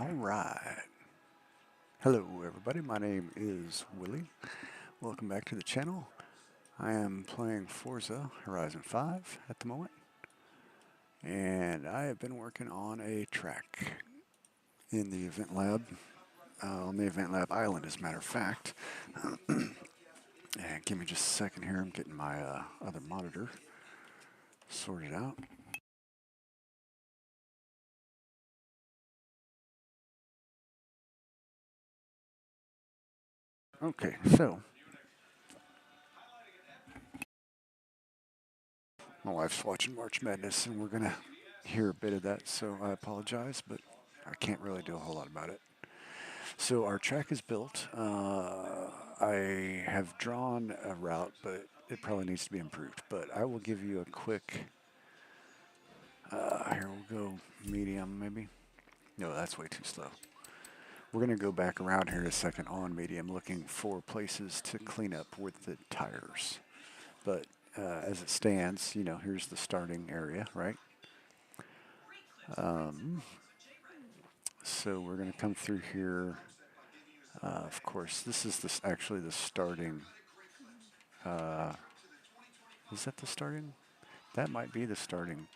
All right. Hello, everybody. My name is Willie. Welcome back to the channel. I am playing Forza Horizon 5 at the moment, and I have been working on a track in the event lab, on the event lab island, as a matter of fact. And give me just a second here. I'm getting my other monitor sorted out. Okay, so my wife's watching March Madness, and we're gonna hear a bit of that. So I apologize, but I can't really do a whole lot about it. So our track is built. I have drawn a route, but it probably needs to be improved. But I will give you a quick. Here we'll go medium, maybe. No, that's way too slow. We're gonna go back around here in a second on medium, looking for places to clean up with the tires. But as it stands, here's the starting area, right? Um, so we're gonna come through here. Of course, this is actually the starting. Uh, is that the starting? That might be the starting.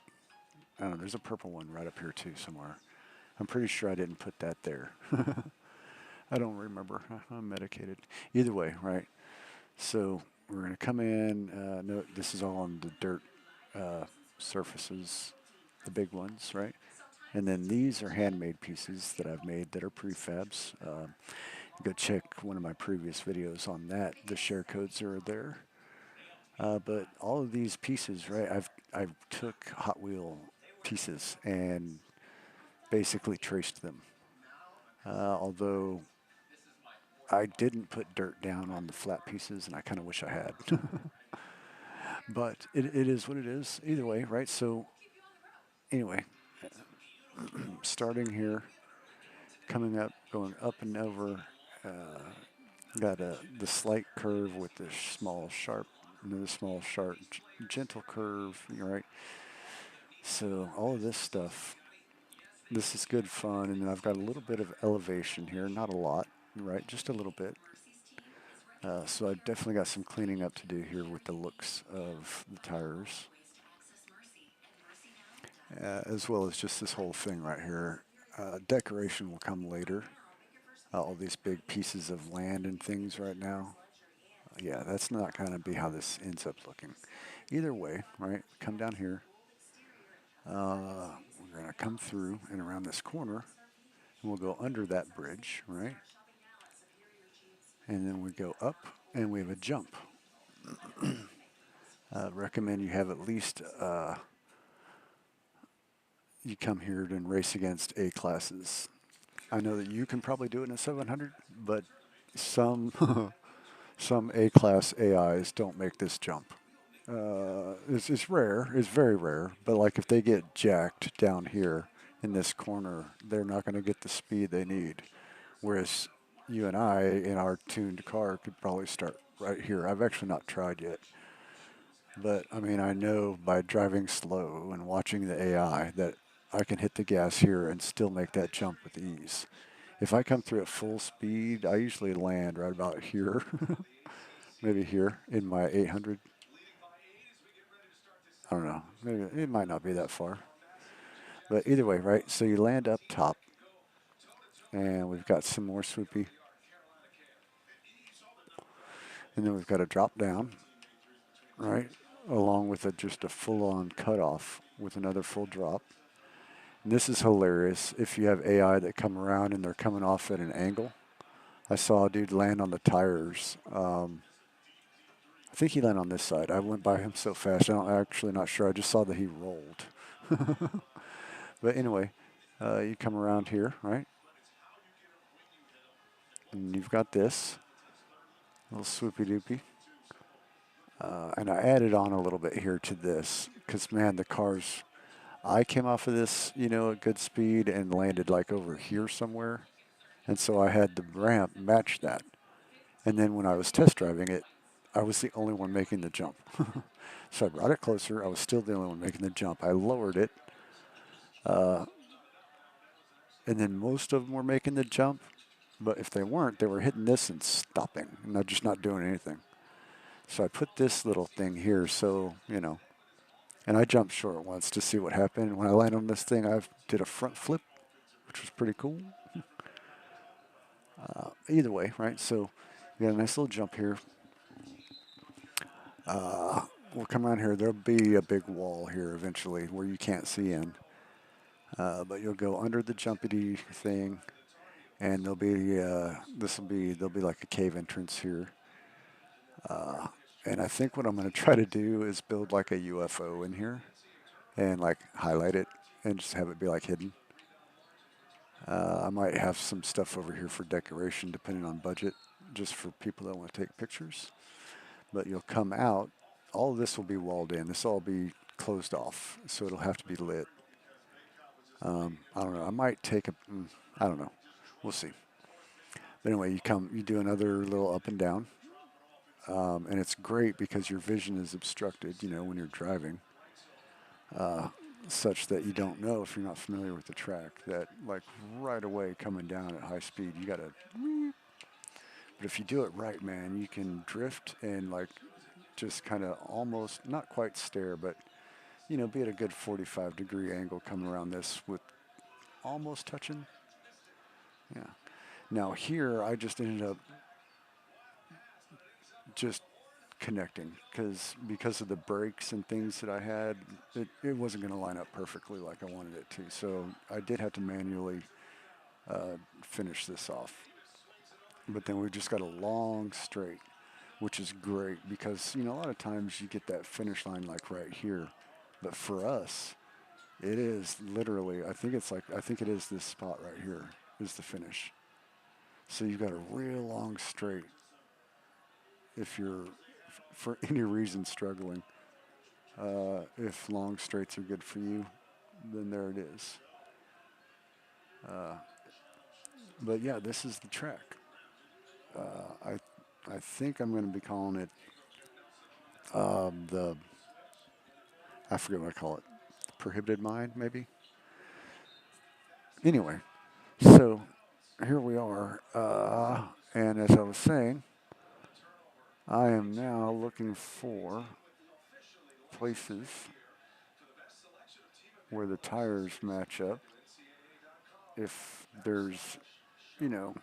I don't know. There's a purple one right up here too somewhere. I'm pretty sure I didn't put that there. I don't remember. I'm medicated. Either way, right? So we're going to come in. No, this is all on the dirt surfaces, the big ones, right? And then these are handmade pieces that I've made that are prefabs. Go check one of my previous videos on that. The share codes are there. But all of these pieces, right? I've took Hot Wheel pieces and basically traced them. Although I didn't put dirt down on the flat pieces, and I kind of wish I had. But it is what it is. Either way, right? So anyway, starting here, coming up, going up and over. Got the slight curve with the small sharp, another small sharp, gentle curve. Right. So all of this stuff. This is good fun, and then I've got a little bit of elevation here, not a lot, right? Just a little bit. So I've definitely got some cleaning up to do here with the looks of the tires, as well as just this whole thing right here. Decoration will come later. All these big pieces of land and things right now. Yeah, that's not going to be how this ends up looking. Either way, right? Come down here. We're going to come through and around this corner, and we'll go under that bridge, right? And then we go up, and we have a jump. Recommend you have at least you come here and race against A classes. I know that you can probably do it in a 700, but some some A class AIs don't make this jump. It's rare. It's very rare. But like if they get jacked down here in this corner, they're not going to get the speed they need. Whereas you and I in our tuned car could probably start right here. I've actually not tried yet. But I mean, I know by driving slow and watching the AI that I can hit the gas here and still make that jump with ease. If I come through at full speed, I usually land right about here, maybe here in my 800. I don't know. Maybe it might not be that far. But either way, right? So you land up top, and we've got some more swoopy. And then we've got a drop down, right? Along with just a full-on cutoff with another full drop. And this is hilarious if you have AI that come around and they're coming off at an angle. I saw a dude land on the tires. I think he landed on this side. I went by him so fast. I'm actually not sure. I just saw that he rolled. But anyway, you come around here, right? And you've got this little swoopy doopy. And I added on a little bit here to this because, man, the cars, I came off of this, at good speed and landed like over here somewhere. And so I had the ramp match that. And then when I was test driving it, I was the only one making the jump. So I brought it closer. I was still the only one making the jump. I lowered it. and then most of them were making the jump. But if they weren't, they were hitting this and stopping, and they're just not doing anything. So I put this little thing here, so and I jumped short once to see what happened. When I landed on this thing, I did a front flip, which was pretty cool. Either way, right? So you got a nice little jump here. We'll come around here. There'll be a big wall here eventually where you can't see in. But you'll go under the jumpity thing, and there'll be like a cave entrance here. And I think what I'm going to try to do is build like a UFO in here and like highlight it and just have it be like hidden. I might have some stuff over here for decoration depending on budget, just for people that want to take pictures. But you'll come out, all of this will be walled in. This will all be closed off, so it'll have to be lit. I don't know. I might take I don't know. We'll see. But anyway, you do another little up and down, and it's great because your vision is obstructed, when you're driving, such that you don't know if you're not familiar with the track that like right away coming down at high speed, you gotta. But if you do it right, man, you can drift and like just kind of almost not quite stare, but be at a good 45-degree angle coming around this with almost touching. Yeah. Now here, I just ended up just connecting because of the brakes and things that I had, it wasn't going to line up perfectly like I wanted it to. So I did have to manually finish this off. But then we just got a long straight, which is great because a lot of times you get that finish line like right here, but for us, it is literally. I think it is this spot right here is the finish. So you've got a real long straight if you're for any reason struggling. If long straights are good for you, then there it is. But yeah, this is the track. I think I'm going to be calling it the I forget what I call it, prohibited mind maybe. Anyway, so here we are, and as I was saying, I am now looking for places where the tires match up. If there's, you know,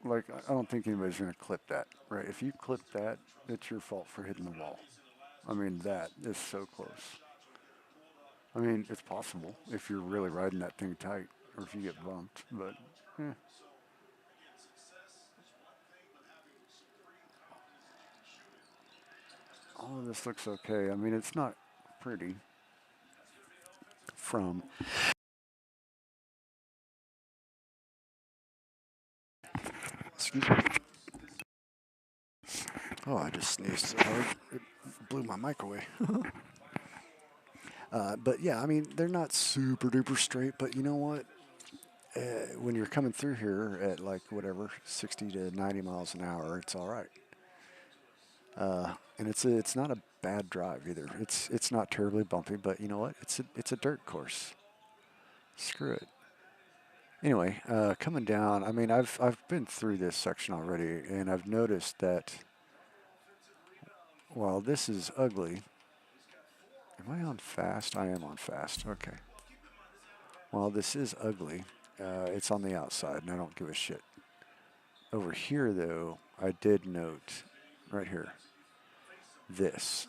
like I don't think anybody's going to clip that, right? If you clip that, it's your fault for hitting the wall. I mean, that is so close. I mean, it's possible if you're really riding that thing tight, or if you get bumped, but eh, all of this looks okay. I mean, it's not pretty from. Excuse me. Oh, I just sneezed so hard it blew my mic away. But yeah, I mean, they're not super duper straight, but you know what? When you're coming through here at like whatever 60 to 90 miles an hour, it's all right. And it's not a bad drive either. It's not terribly bumpy, but you know what? It's a dirt course. Screw it. Anyway, coming down. I mean, I've been through this section already, and I've noticed that while this is ugly, am I on fast? I am on fast. Okay. While this is ugly, it's on the outside, and I don't give a shit. Over here, though, I did note right here this.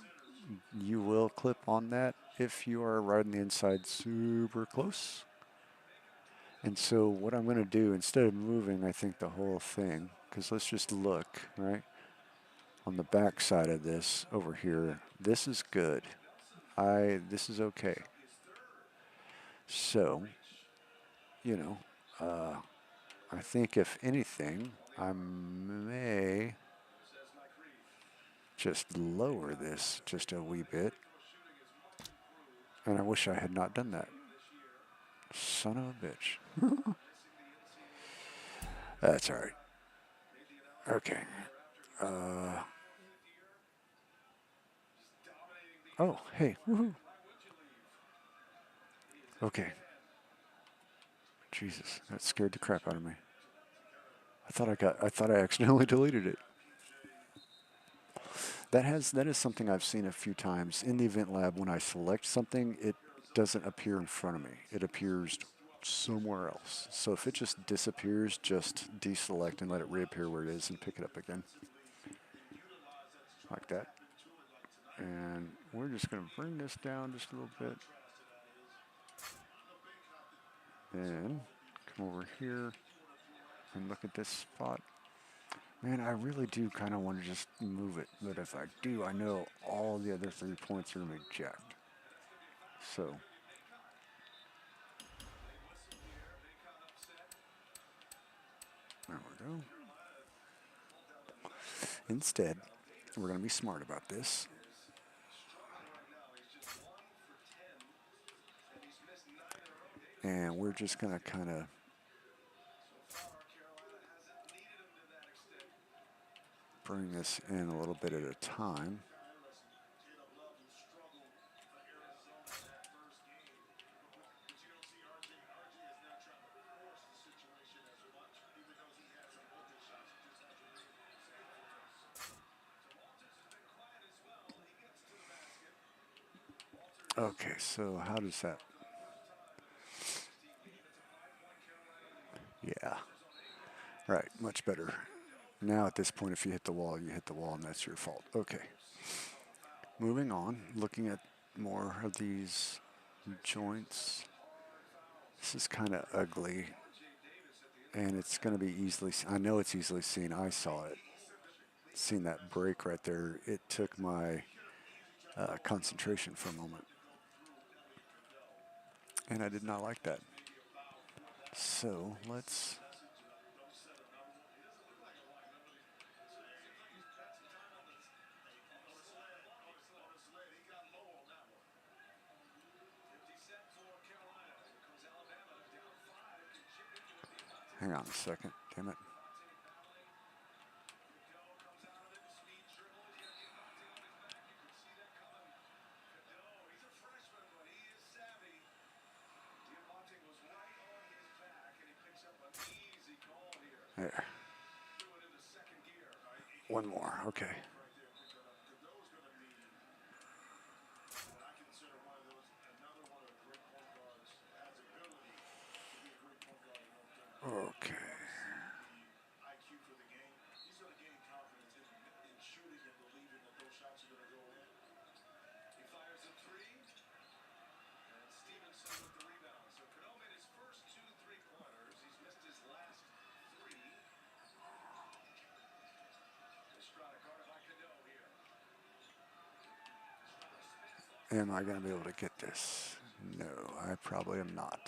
You will clip on that if you are riding the inside super close. And so what I'm going to do, instead of moving, I think the whole thing, because let's just look, right? On the back side of this over here, this is good. This is okay. So, you know, I think if anything, I may just lower this just a wee bit. And I wish I had not done that. Son of a bitch. That's all right. Okay. Uh, oh, hey. Woohoo. Okay. Jesus, that scared the crap out of me. I thought I accidentally deleted it. That is something I've seen a few times in the event lab. When I select something, it doesn't appear in front of me. It appears somewhere else. So if it just disappears, just deselect and let it reappear where it is and pick it up again. Like that. And we're just going to bring this down just a little bit. And come over here and look at this spot. Man, I really do kind of want to just move it. But if I do, I know all the other 3 points are going to be jacked. So there we go. Instead, we're going to be smart about this. And we're just going to kind of bring this in a little bit at a time. Okay, so how does that? Yeah. Right, much better. Now at this point, if you hit the wall, you hit the wall, and that's your fault. Okay. Moving on, looking at more of these joints. This is kind of ugly, and it's going to be easily, I know it's easily seen. I saw it. Seen that break right there. It took my concentration for a moment. And I did not like that. So let's hang on a second. Damn it. There. One more. Okay. Okay. Am I going to be able to get this? No, I probably am not.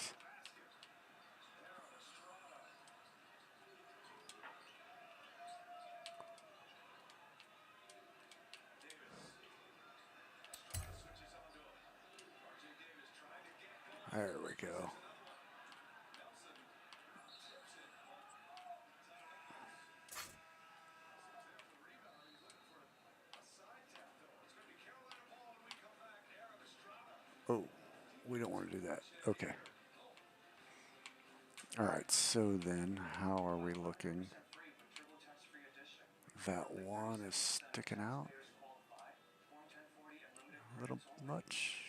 There we go. Oh, we don't want to do that. Okay. All right, so then how are we looking? That one is sticking out a little much.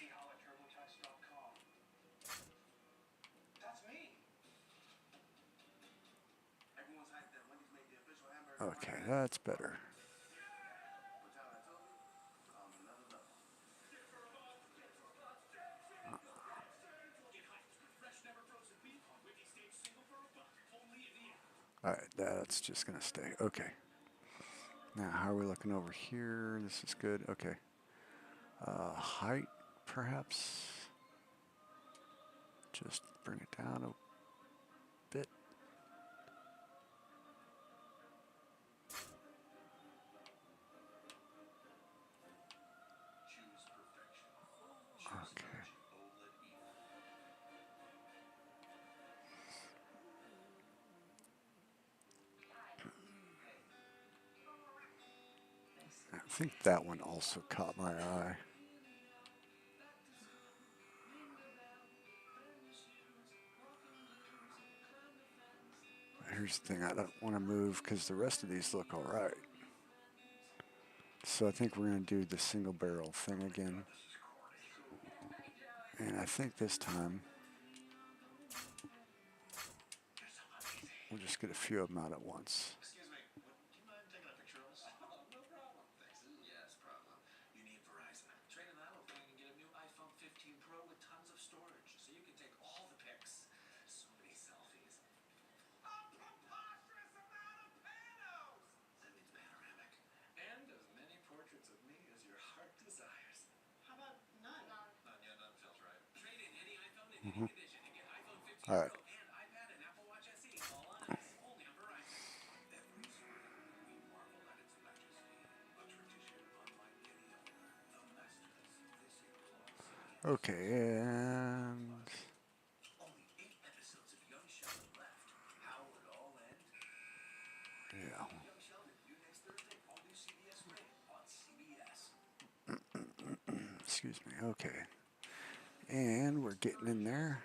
Okay, that's better. All right, that's just going to stay. Okay. Now, how are we looking over here? This is good. Okay. Height, perhaps. Just bring it down a bit. Okay. I think that one also caught my eye. here's the thing. I don't want to move because the rest of these look all right. So I think we're going to do the single barrel thing again. And I think this time we'll just get a few of them out at once. Mm-hmm. All right. Okay, and yeah. Excuse me. Okay. And we're getting in there.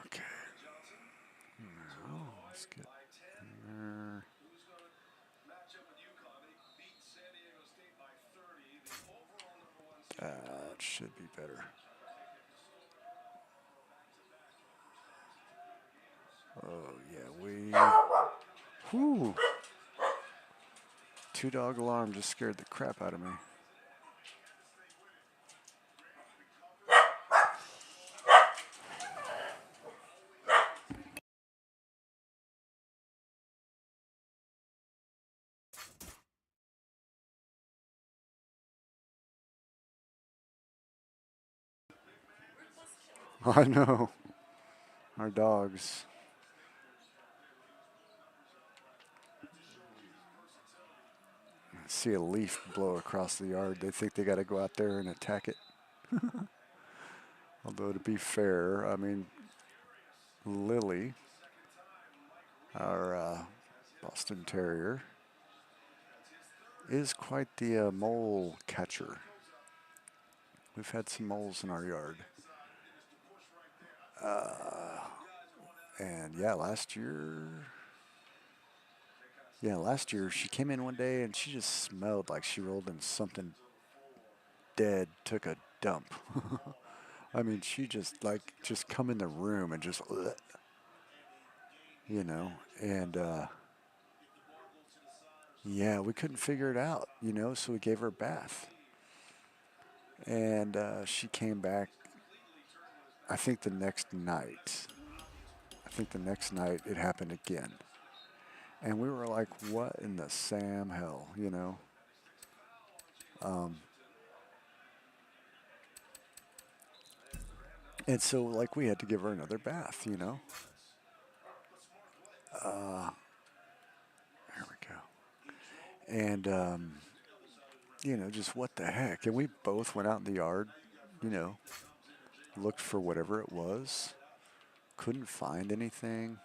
Okay. Now, let's get in there. That should be better. Oh, yeah, whew. 2-dog alarm just scared the crap out of me. I know. Our dogs. See a leaf blow across the yard. They think they got to go out there and attack it. Although, to be fair, I mean, Lily, our Boston Terrier, is quite the mole catcher. We've had some moles in our yard. And last year she came in one day and she just smelled like she rolled in something dead, took a dump. I mean, she just come in the room and just, and yeah, we couldn't figure it out, so we gave her a bath. And she came back, I think the next night. I think the next night it happened again. And we were like, what in the Sam hell? Um, and so, like, we had to give her another bath. Uh, there we go. And, just what the heck. And we both went out in the yard, you know, looked for whatever it was, couldn't find anything.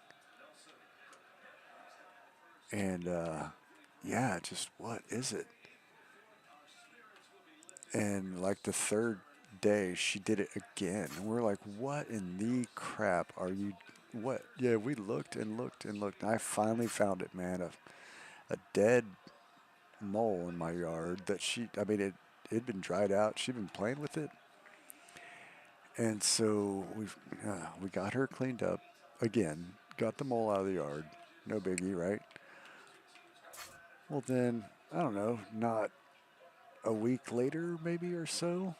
And, yeah, just what is it? And like the third day, she did it again. And we're like, what in the crap are you? What? Yeah, we looked and looked and looked. And I finally found it, man. A dead mole in my yard that I mean, it'd been dried out. She'd been playing with it. And so we got her cleaned up again, got the mole out of the yard. No biggie, right? Well, then, I don't know, not a week later, maybe or so,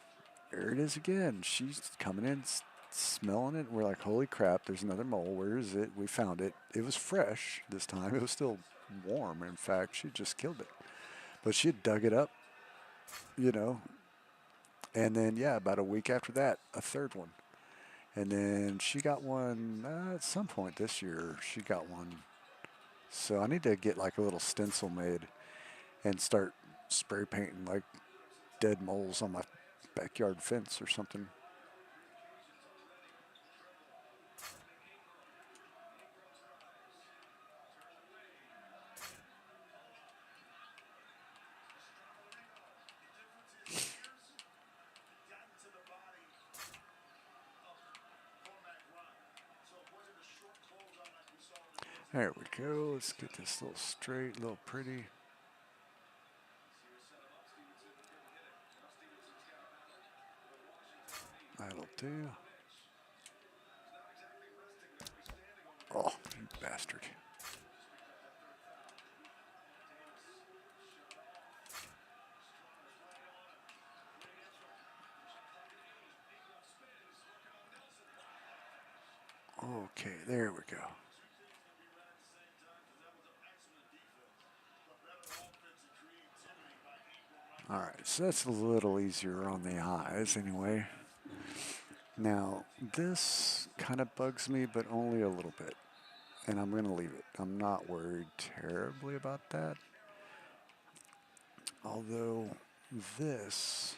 there it is again. She's coming in, smelling it. We're like, holy crap, there's another mole. Where is it? We found it. It was fresh this time. It was still warm. In fact, she just killed it. But she had dug it up, you know. And then, yeah, about a week after that, a third one. And then she got one at some point this year. She got one. So I need to get like a little stencil made and start spray painting like dead moles on my backyard fence or something. There we go. Let's get this a little straight, a little pretty. That'll do. Oh, you bastard. Okay, there we go. Alright, so that's a little easier on the eyes anyway. Now, this kind of bugs me, but only a little bit. And I'm going to leave it. I'm not worried terribly about that. Although, this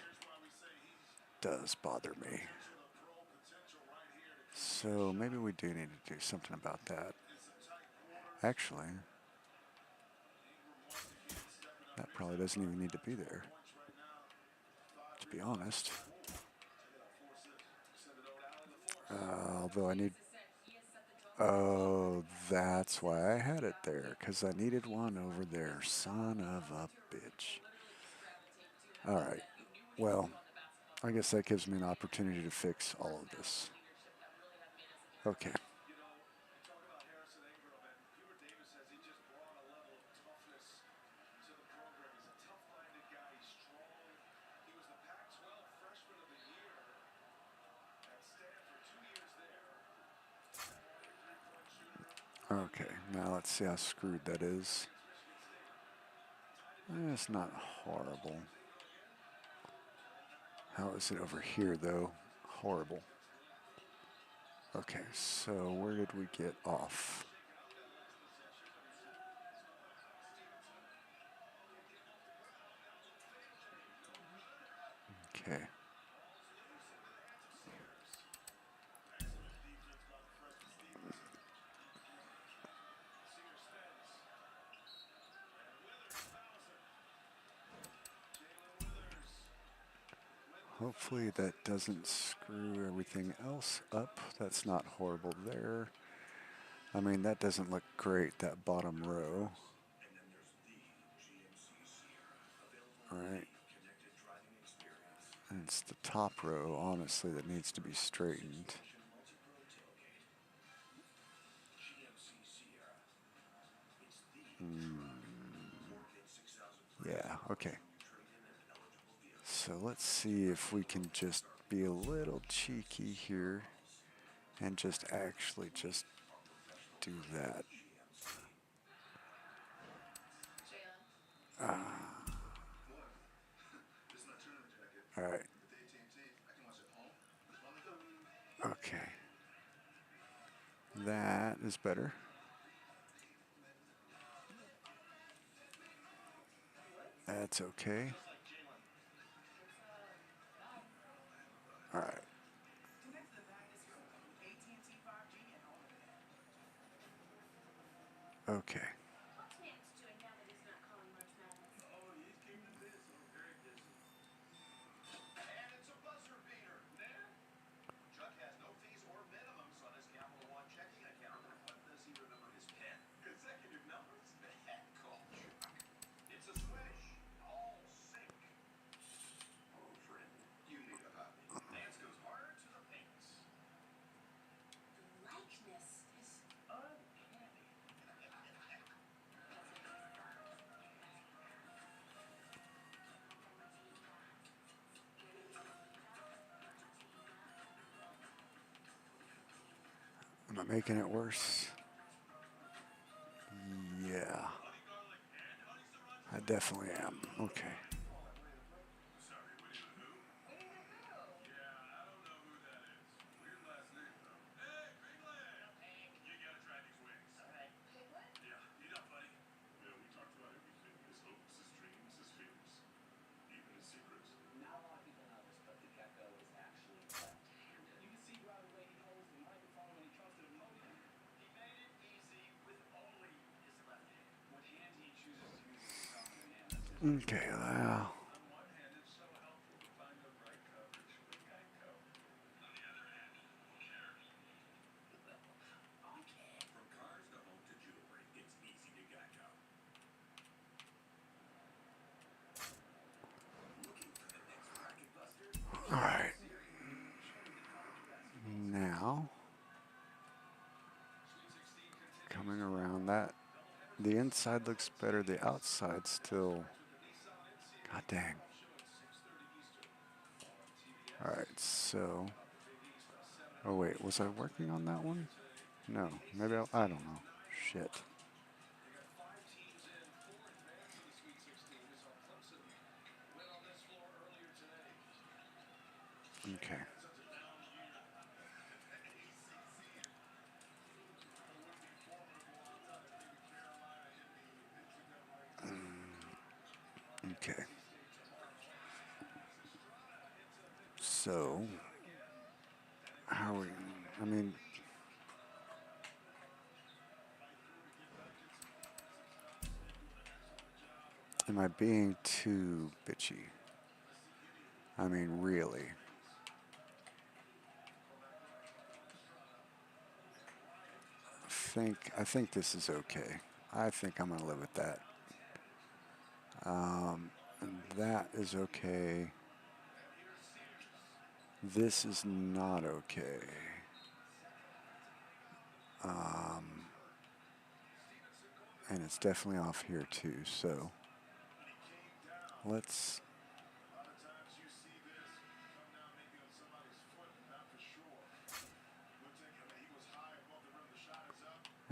does bother me. So maybe we do need to do something about that. Actually, that probably doesn't even need to be there, to be honest. Although I need... Oh, that's why I had it there, because I needed one over there. Son of a bitch. Alright, well, I guess that gives me an opportunity to fix all of this. Okay. Okay, now let's see how screwed that is. It's not horrible. How is it over here, though? Horrible. Okay, so where did we get off? Okay. Hopefully that doesn't screw everything else up. That's not horrible there. I mean, that doesn't look great, that bottom row. Alright. And it's the top row, honestly, that needs to be straightened. Yeah, okay. So let's see if we can just be a little cheeky here and just actually just do that. All right. Okay. That is better. That's okay. All right. Okay. Am I making it worse? Yeah. I definitely am. Okay. Okay, well. All right. Now, coming around that, the inside looks better. The outside still, god dang. All right, so, oh wait, was I working on that one? No, maybe I don't know. Shit. Okay. Okay. So, how are we, I mean, am I being too bitchy? I mean, really. I think this is okay. I think I'm gonna live with that. And that is okay. This is not okay. Um, and it's definitely off here too. So let's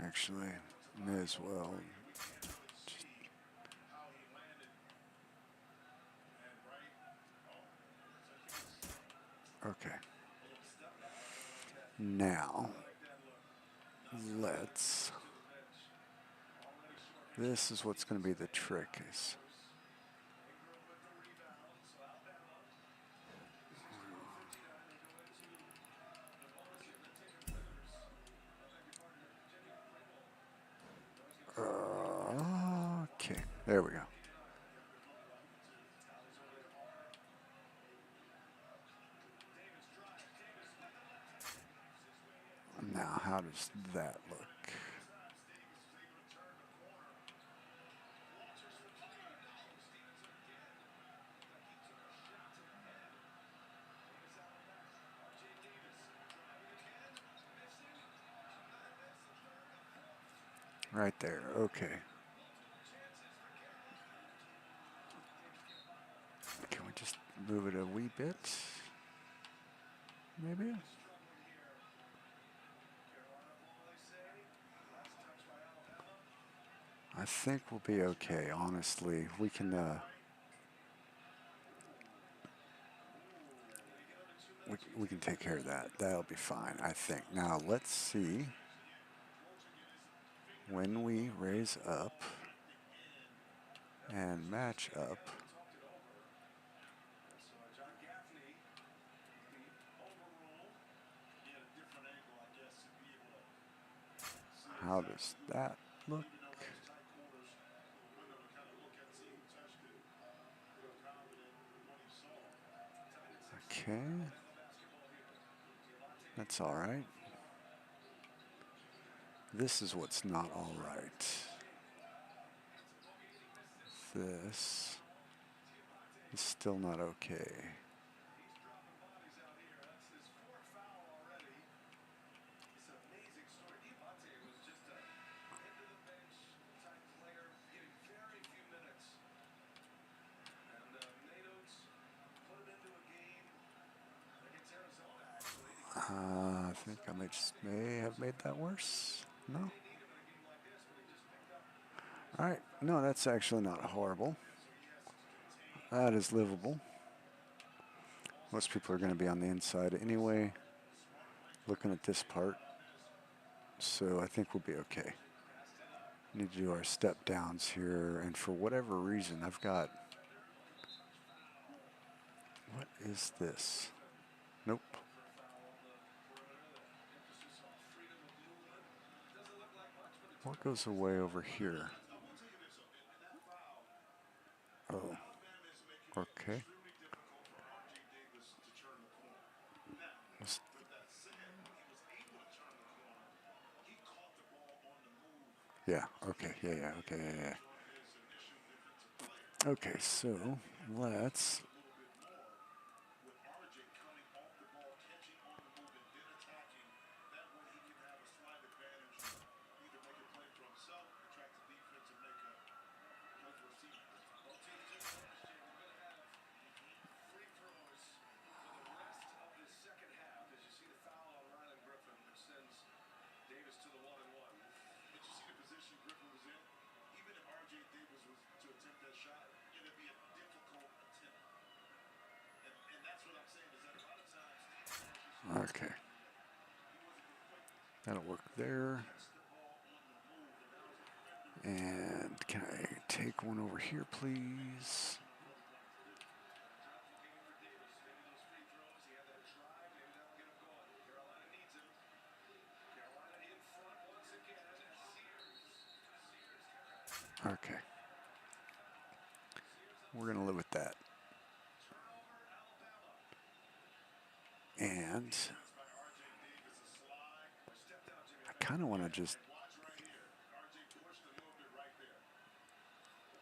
actually may as well. Just, okay. Now let's. This is what's going to be the trick. Is okay. There we go. Now, how does that look? Right there. Okay. Can we just move it a wee bit? Maybe? I think we'll be okay, honestly. We can take care of that. That'll be fine, I think. Now, let's see when we raise up and match up. How does that look? Okay. That's all right. This is what's not all right. This is still not okay. I think may have made that worse. No? All right. No, that's actually not horrible. That is livable. Most people are going to be on the inside anyway, looking at this part. So I think we'll be okay. Need to do our step downs here, and for whatever reason, I've got. What is this? Nope. What goes away over here? Oh. Okay. Let's- Yeah. Okay. Yeah. Yeah. Okay. Yeah. Yeah. Okay. So let's. Okay. That'll work there. And can I take one over here, please? Okay. We're going to live with that. And I kind of want to just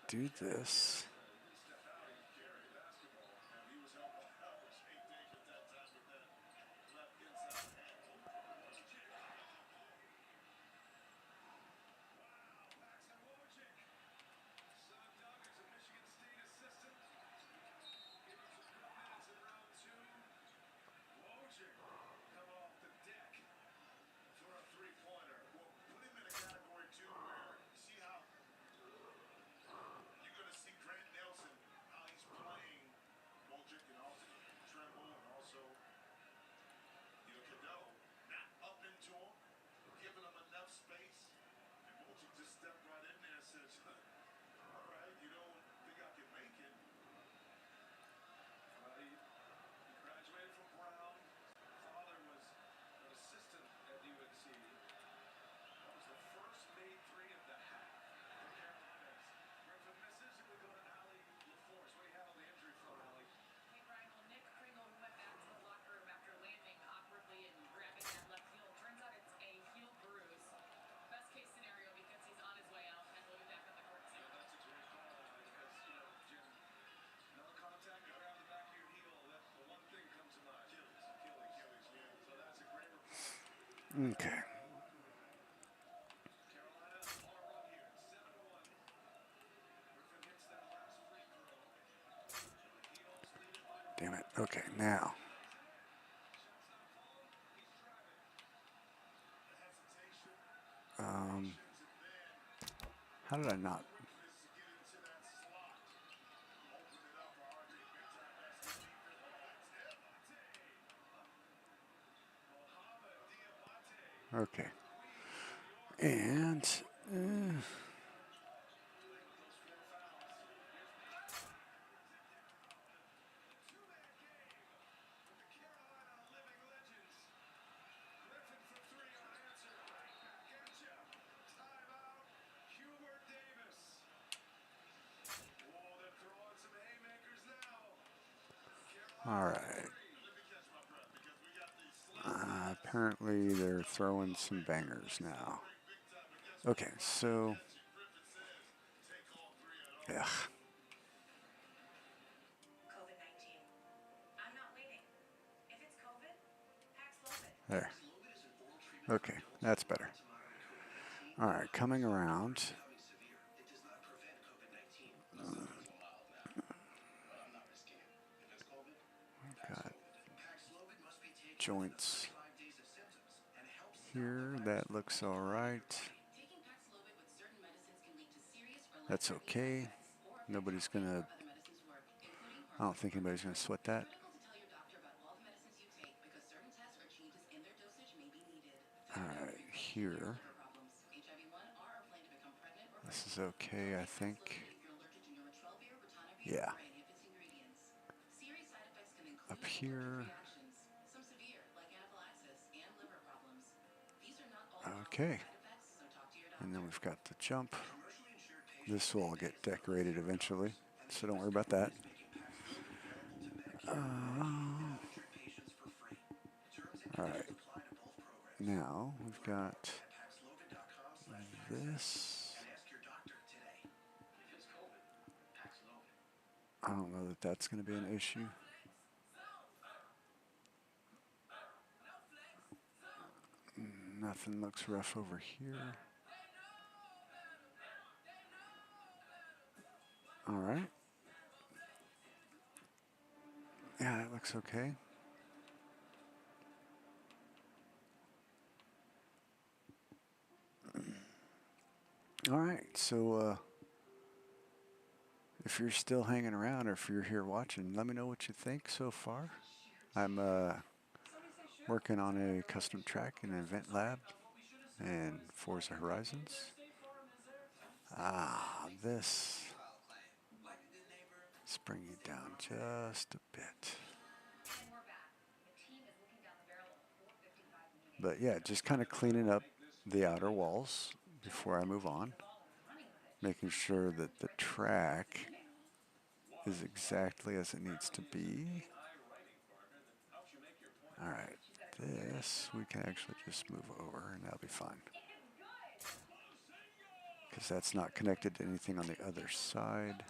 do this. Okay. Damn it. Okay, now. Um, how did I not? Okay. And all right. Apparently they're throwing some bangers now. Okay, so yeah. There. Okay, that's better. All right, coming around. Got joints here. That looks all right. That's okay. Nobody's gonna. I don't think anybody's gonna sweat that. All right, here. This is okay, I think. Yeah. Up here. Okay. And then we've got the jump. This will all get decorated eventually, so don't worry about that. Now we've got this. I don't know that that's going to be an issue. Nothing looks rough over here. All right. Yeah, that looks okay. All right, so if you're still hanging around or if you're here watching, let me know what you think so far. I'm working on a custom track in an event lab and Forza Horizons. This. Let's bring you down just a bit. But yeah, just kind of cleaning up the outer walls before I move on. Making sure that the track is exactly as it needs to be. All right, this we can actually just move over and that'll be fine. Because that's not connected to anything on the other side.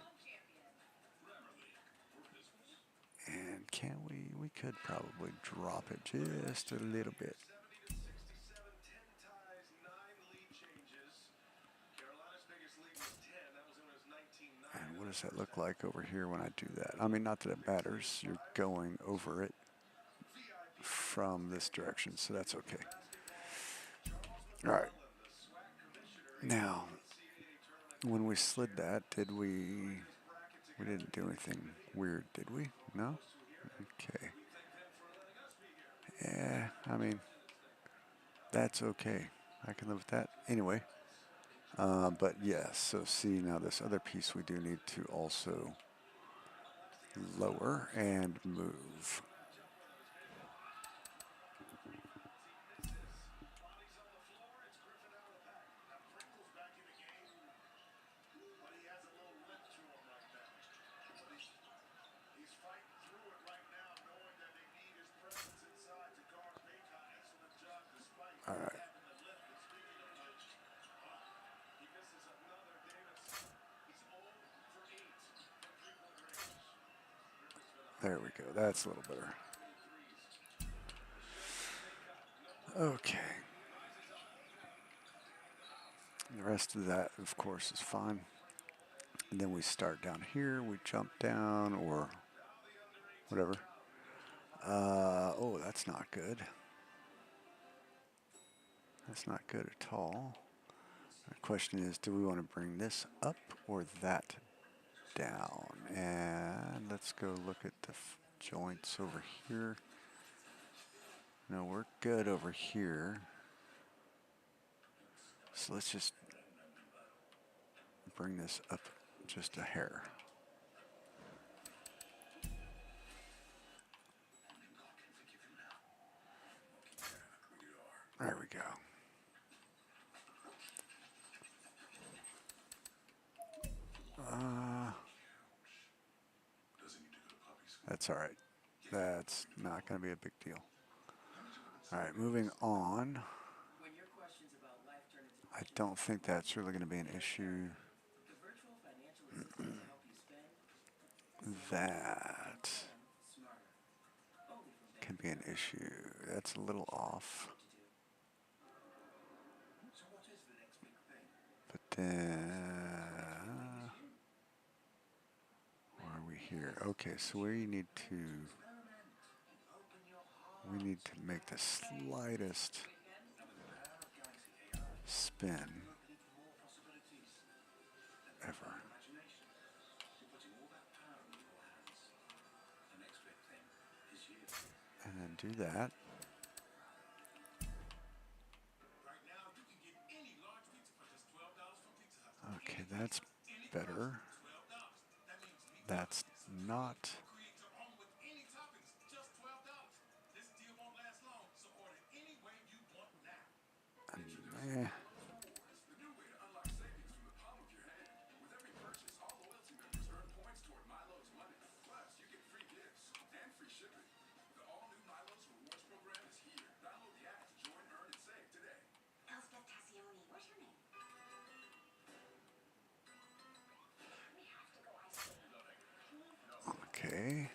And can we could probably drop it just a little bit. And what does that look like over here when I do that? I mean, not that it matters. You're going over it from this direction, so that's okay. All right. Now, when we slid that, we didn't do anything weird, did we? No? Okay. Yeah, I mean, that's okay. I can live with that. Anyway, but yes, so see now this other piece we do need to also lower and move. All right. There we go. That's a little better. Okay. The rest of that, of course, is fine. And then we start down here. We jump down or whatever. Oh, that's not good. That's not good at all. The question is, do we want to bring this up or that down? And let's go look at the joints over here. No, we're good over here. So let's just bring this up just a hair. There we go. That's all right. That's not going to be a big deal. All right, moving on. I don't think that's really going to be an issue. That can be an issue. That's a little off. But then, where are we here? Okay, so we need to make the slightest spin ever. And then do that. Okay, that's better. That's not. Eh. Okay.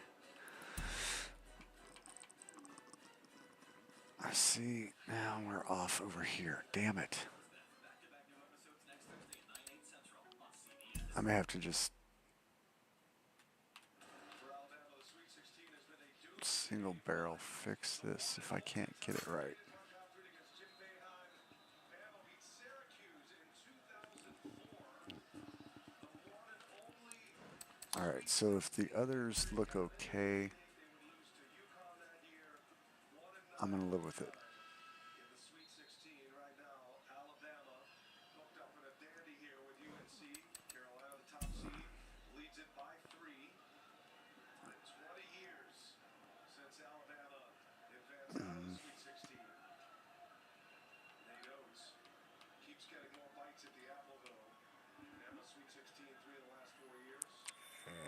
I see. Now we're off over here. Damn it. I may have to just single barrel fix this if I can't get it right. Alright, so if the others look okay, I'm going to live with it.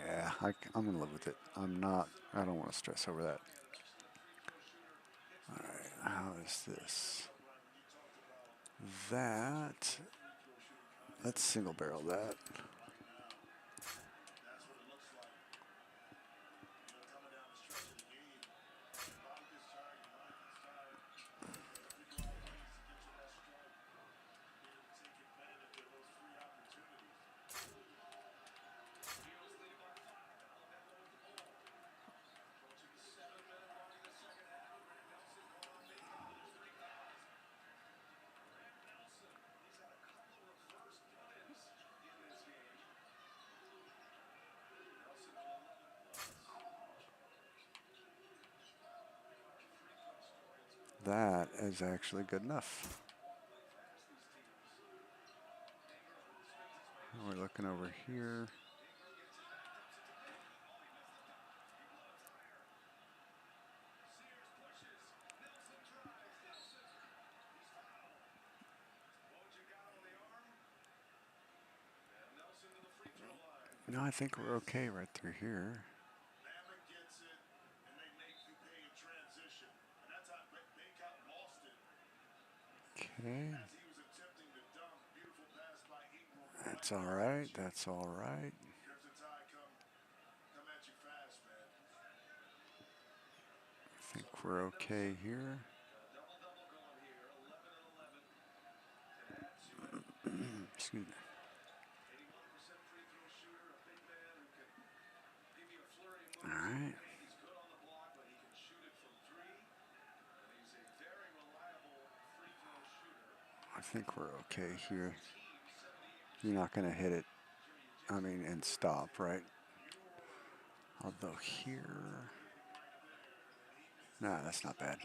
Yeah, I'm going to live with it. I don't want to stress over that. Alright, how is this? Let's single barrel that. That is actually good enough. We're looking over here. No, I think we're okay right through here. Okay. That's all right. That's all right. I think we're okay here. Excuse me. All right. I think we're okay here. You're not going to hit it, and stop, right? Although here... Nah, that's not bad.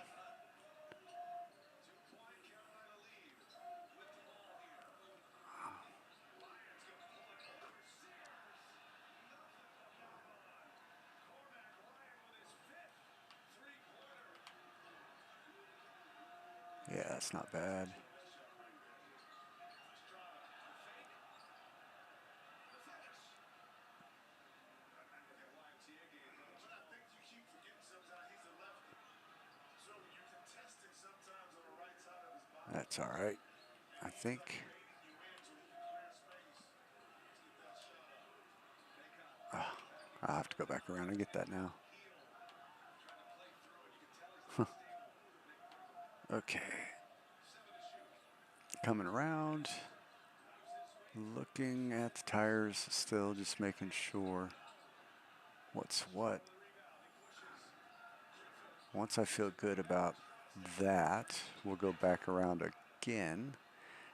Yeah, that's not bad. That's all right, I think. I'll have to go back around and get that now. Okay. Coming around. Looking at the tires still, just making sure what's what. Once I feel good about that, we'll go back around again.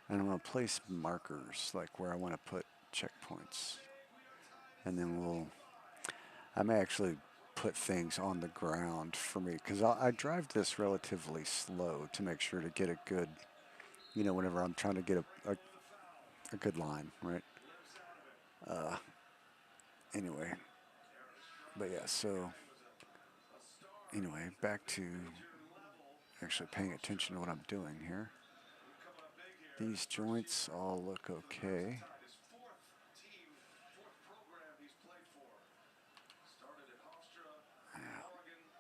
And I'm going to place markers, like where I want to put checkpoints. And then I may actually put things on the ground for me, because I drive this relatively slow to make sure to get a good, whenever I'm trying to get a good line, right? Anyway, but yeah, so anyway, back to actually paying attention to what I'm doing here. These joints all look okay.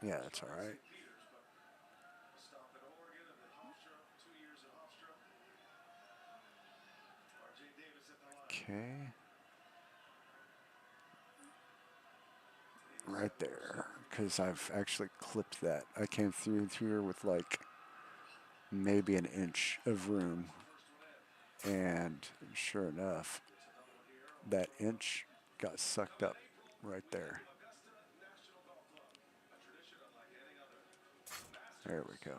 Yeah, that's all right. Okay. right there, because I've actually clipped that. I came through here with like maybe an inch of room, and sure enough, that inch got sucked up right there. There we go.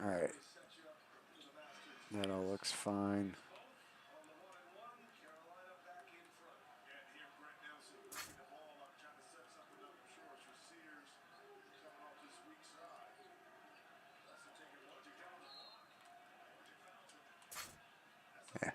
All right. That all looks fine. Yeah.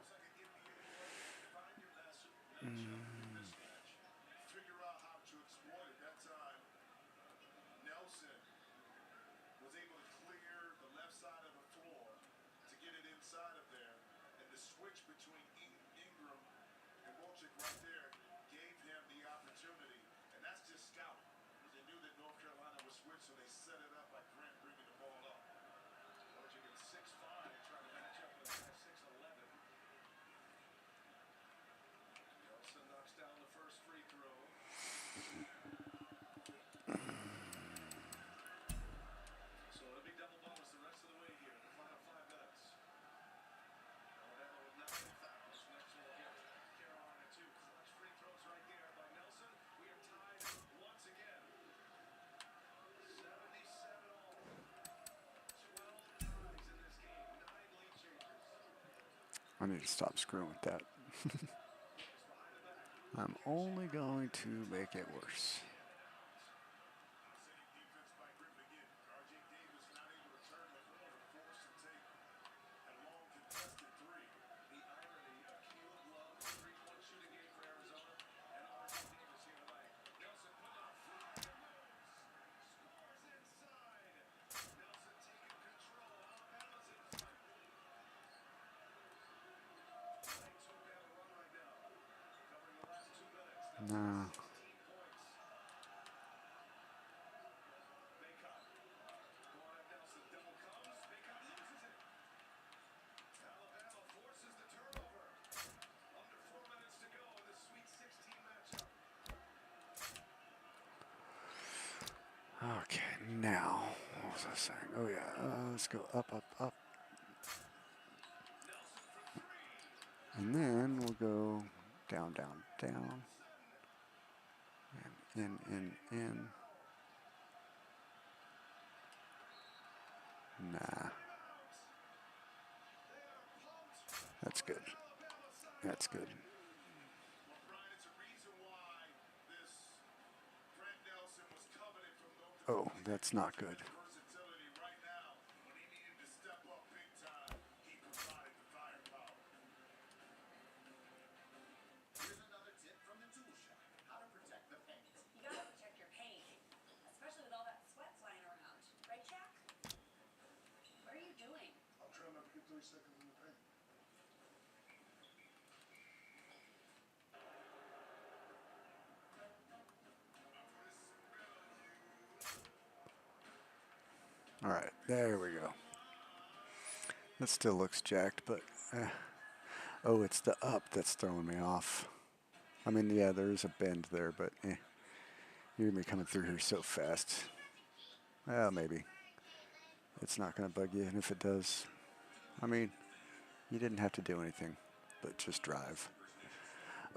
I need to stop screwing with that. I'm only going to make it worse. No. Okay, now, what was I saying? Oh yeah, let's go up, up, up. And then we'll go down, down, down. And in. Nah. That's good. That's good. Oh, that's not good. All right, there we go. That still looks jacked, but oh, it's the up that's throwing me off. I mean, yeah, there's a bend there, but you're gonna be coming through here so fast. Well, maybe it's not gonna bug you, and if it does, I mean, you didn't have to do anything, but just drive.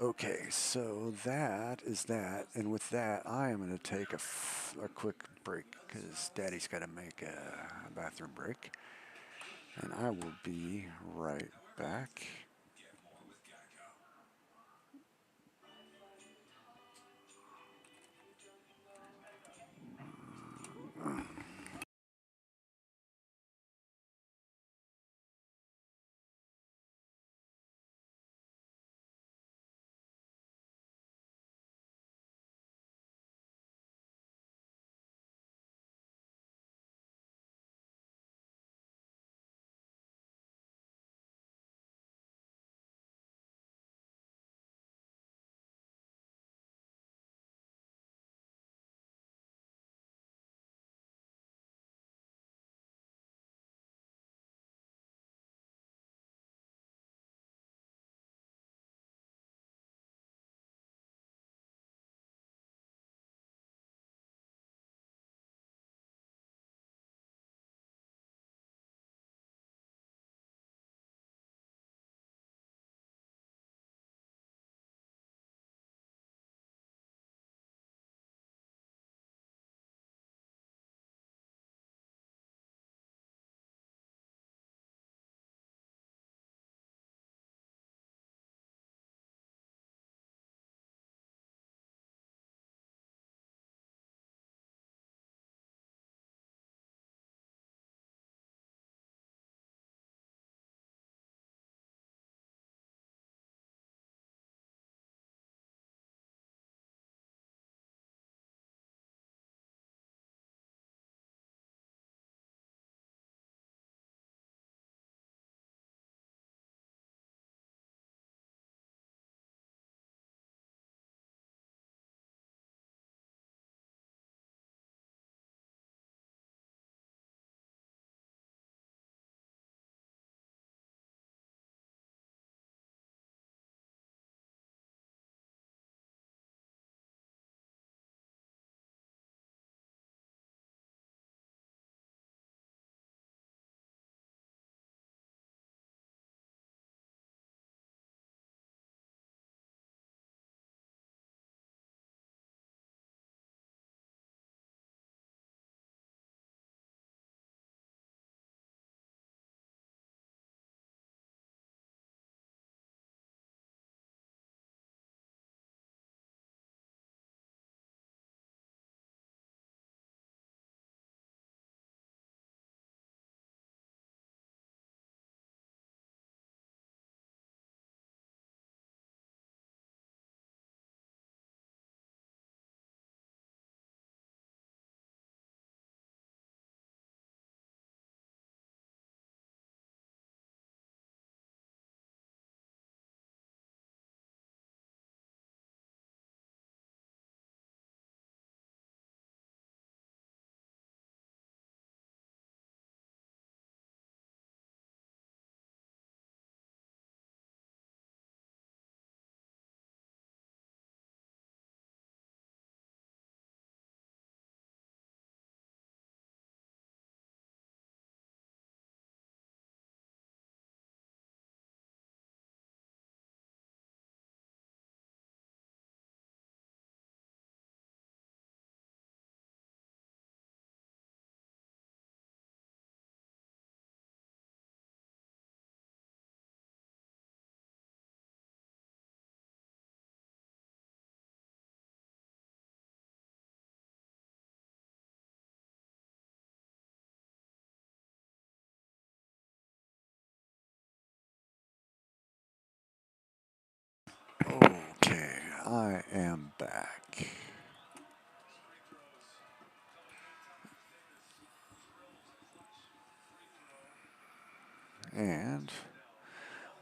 Okay, so that is that, and with that, I am going to take a quick break because Daddy's got to make a bathroom break, and I will be right back.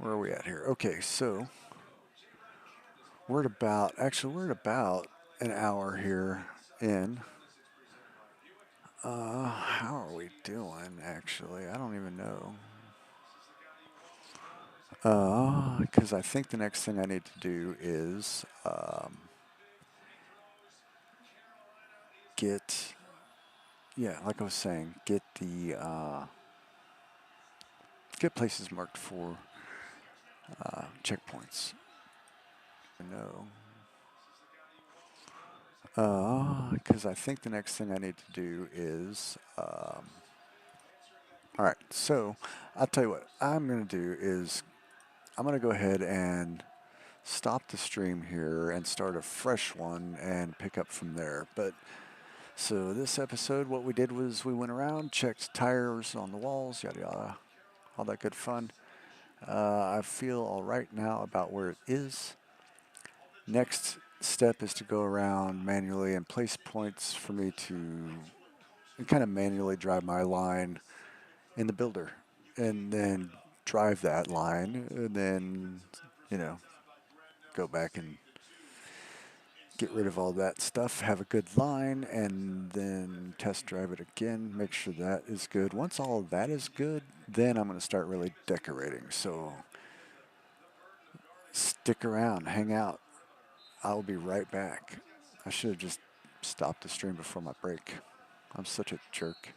Where are we at here? Okay, so we're at about an hour here in. How are we doing, actually? I don't even know. Because I think the next thing I need to do is get, yeah, like I was saying, get places marked for checkpoints. No. Because I think the next thing I need to do is, all right, so I'll tell you what I'm going to do is I'm going to go ahead and stop the stream here and start a fresh one and pick up from there. But so this episode, what we did was we went around, checked tires on the walls, yada yada, all that good fun. I feel all right now about where it is. Next step is to go around manually and place points for me to kind of manually drive my line in the builder, and then drive that line, and then you know go back and get rid of all that stuff, have a good line, and then test drive it again, make sure that is good. Once all of that is good, then I'm going to start really decorating. So stick around, hang out. I'll be right back. I should have just stopped the stream before my break. I'm such a jerk.